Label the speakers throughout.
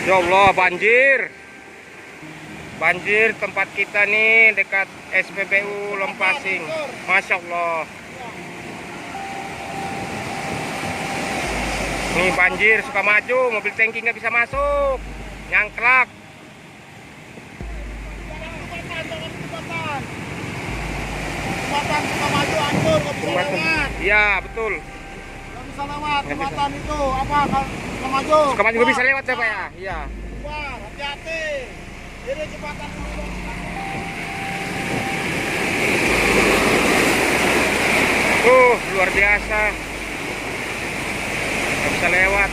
Speaker 1: Ya Allah, banjir. Banjir tempat kita nih dekat SPBU Lempasing. Masya Allah. Nih banjir suka maju, mobil tangki nggak bisa masuk. Nyangklak.
Speaker 2: Jembatan suka maju hancur, nggak bisa lewat.
Speaker 1: Iya, betul.
Speaker 2: Nggak bisa lewat, jembatan itu apa suka maju.
Speaker 1: Suka maju nggak bisa lewat ya, Pak ya? Iya.
Speaker 2: Keluar, hati-hati. Ini jembatan dulu.
Speaker 1: Luar biasa. Nggak bisa lewat.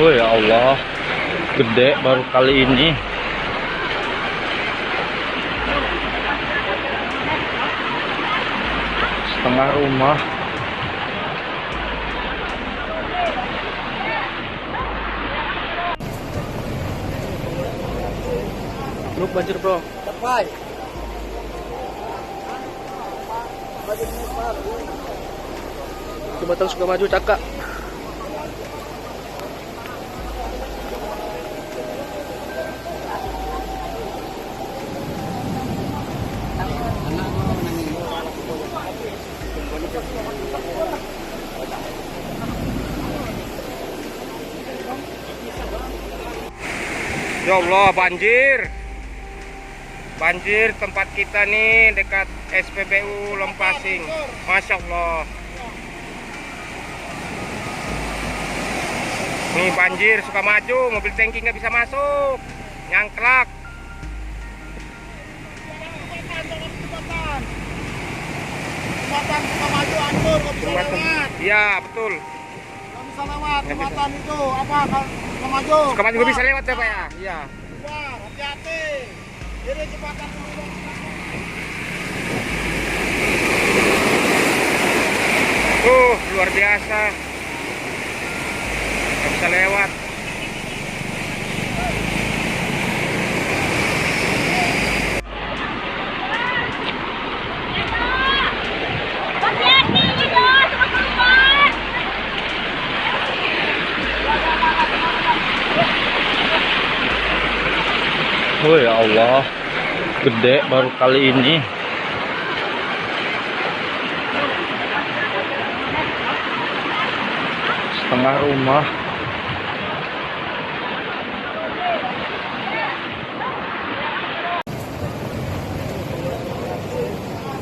Speaker 1: Oh ya Allah, gede baru kali ini. Setengah rumah. Bro, banjir bro.
Speaker 2: Cepat.
Speaker 1: Jembatan suka maju cakak. Ya Allah, banjir. Banjir tempat kita nih dekat SPBU Lempasing. Masya Allah. Nih banjir suka maju, mobil tangki nggak bisa masuk. Nyangklak.
Speaker 2: Jembatan suka maju hancur, nggak bisa lewat.
Speaker 1: Iya, betul.
Speaker 2: Nggak bisa lewat, jembatan itu apa suka maju.
Speaker 1: Suka maju nggak bisa lewat ya, Pak ya? Iya.
Speaker 2: Keluar, hati-hati. Ini jembatan dulu.
Speaker 1: Luar biasa. Nggak bisa lewat. Oh ya Allah, gede baru kali ini. Setengah rumah.